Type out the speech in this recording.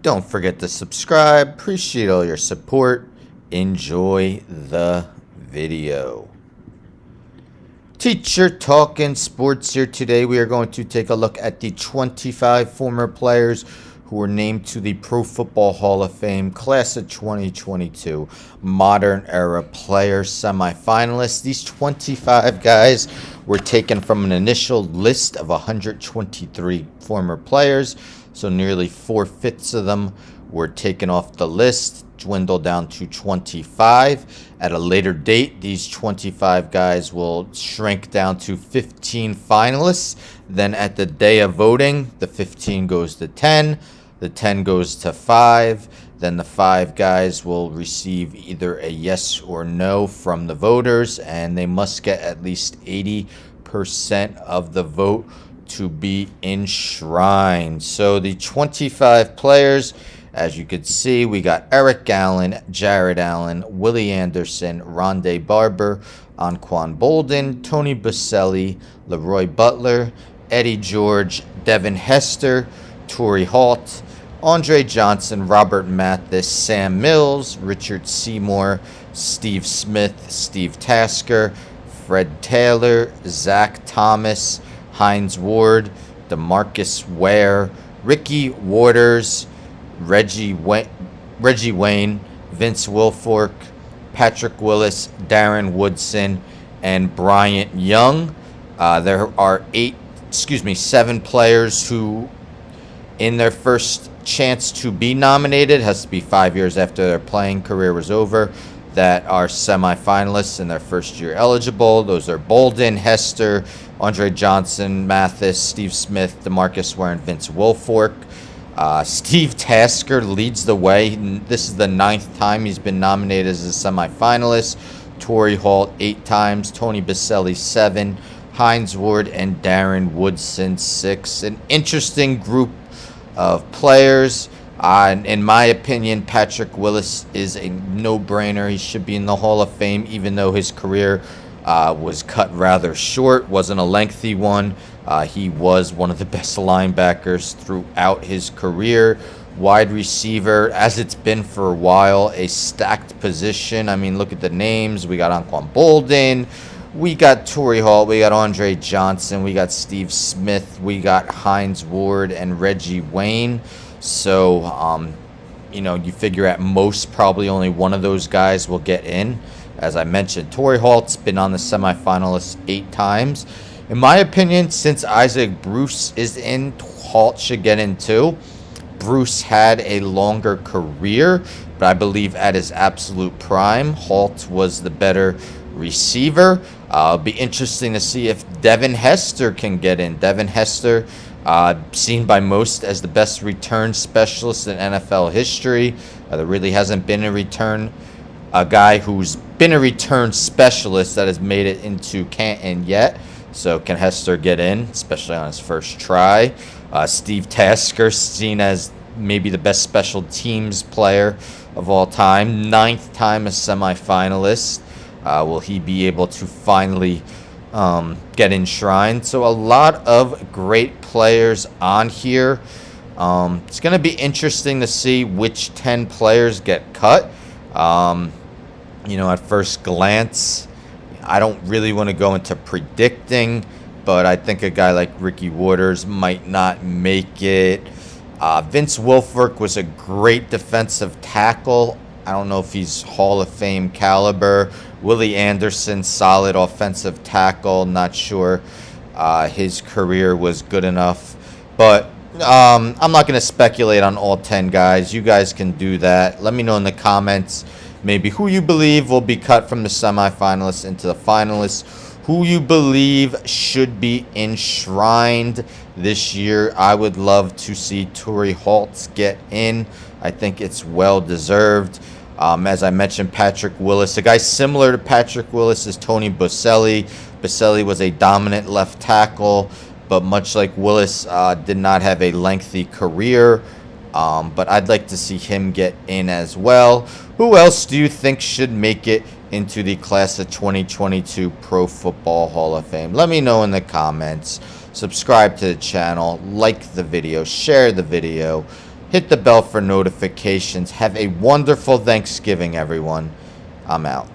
Don't forget to subscribe. Appreciate all your support. Enjoy the video. Teacher Talking Sports here. Today we are going to take a look at the 25 former players who were named to the Pro Football Hall of Fame Class of 2022 Modern Era Player Semifinalists. These 25 guys were taken from an initial list of 123 former players, so nearly 4/5 of them were taken off the list, dwindled down to 25. At a later date, these 25 guys will shrink down to 15 finalists. Then at the day of voting, the 15 goes to 10, the 10 goes to 5. Then the 5 guys will receive either a yes or no from the voters, and they must get at least 80% of the vote to be enshrined. So the 25 players, as you could see, we got Eric Allen, Jared Allen, Willie Anderson, Rondé Barber, Anquan Boldin, Tony Boselli, Leroy Butler, Eddie George, Devin Hester, Torrey Holt, Andre Johnson, Robert Mathis, Sam Mills, Richard Seymour, Steve Smith, Steve Tasker, Fred Taylor, Zach Thomas, Hines Ward, DeMarcus Ware, Ricky Waters, Reggie Wayne, Vince Wilfork, Patrick Willis, Darren Woodson, and Bryant Young. There are 7 players who, in their first chance to be nominated, has to be 5 years after their playing career was over, that are semifinalists in their first year eligible. Those are Boldin, Hester, Andre Johnson, Mathis, Steve Smith, DeMarcus Ware, and Vince Wilfork. Steve Tasker leads the way. This is the 9th time he's been nominated as a semifinalist. Torrey Holt 8 times, Tony Boselli 7, Hines Ward and Darren Woodson 6. An interesting group of players. In my opinion, Patrick Willis is a no-brainer. He should be in the Hall of Fame, even though his career was cut rather short, wasn't a lengthy one. He was one of the best linebackers throughout his career. Wide receiver, as it's been for a while, a stacked position. I mean, look at the names. We got Anquan Boldin, we got Torrey Holt, we got Andre Johnson, we got Steve Smith, we got Hines Ward and Reggie Wayne. So, you figure at most probably only one of those guys will get in. As I mentioned, Torrey Holt's been on the semifinalists 8 times. In my opinion, since Isaac Bruce is in, Holt should get in too. Bruce had a longer career, but I believe at his absolute prime, Holt was the better receiver. It'll be interesting to see if Devin Hester can get in. Devin Hester, seen by most as the best return specialist in NFL history. There really hasn't been a guy who's been a return specialist that has made it into Canton yet. So can Hester get in, especially on his first try? Steve Tasker, seen as maybe the best special teams player of all time, 9th time a semifinalist. Will he be able to finally get enshrined? So a lot of great players on here. It's going to be interesting to see which 10 players get cut. At first glance, I don't really want to go into predicting, but I think a guy like Ricky Waters might not make it. Vince Wilfork was a great defensive tackle. I don't know if he's Hall of Fame caliber. Willie Anderson, solid offensive tackle. Not sure his career was good enough. But I'm not going to speculate on all 10 guys. You guys can do that. Let me know in the comments maybe who you believe will be cut from the semifinalists into the finalists, who you believe should be enshrined this year. I would love to see Torrey Holt get in. I think it's well deserved. As I mentioned, Patrick Willis, a guy similar to Patrick Willis is Tony Boselli. Boselli was a dominant left tackle, but much like Willis, did not have a lengthy career. But I'd like to see him get in as well. Who else do you think should make it into the Class of 2022 Pro Football Hall of Fame? Let me know in the comments. Subscribe to the channel, like the video, share the video, hit the bell for notifications. Have a wonderful Thanksgiving, everyone. I'm out.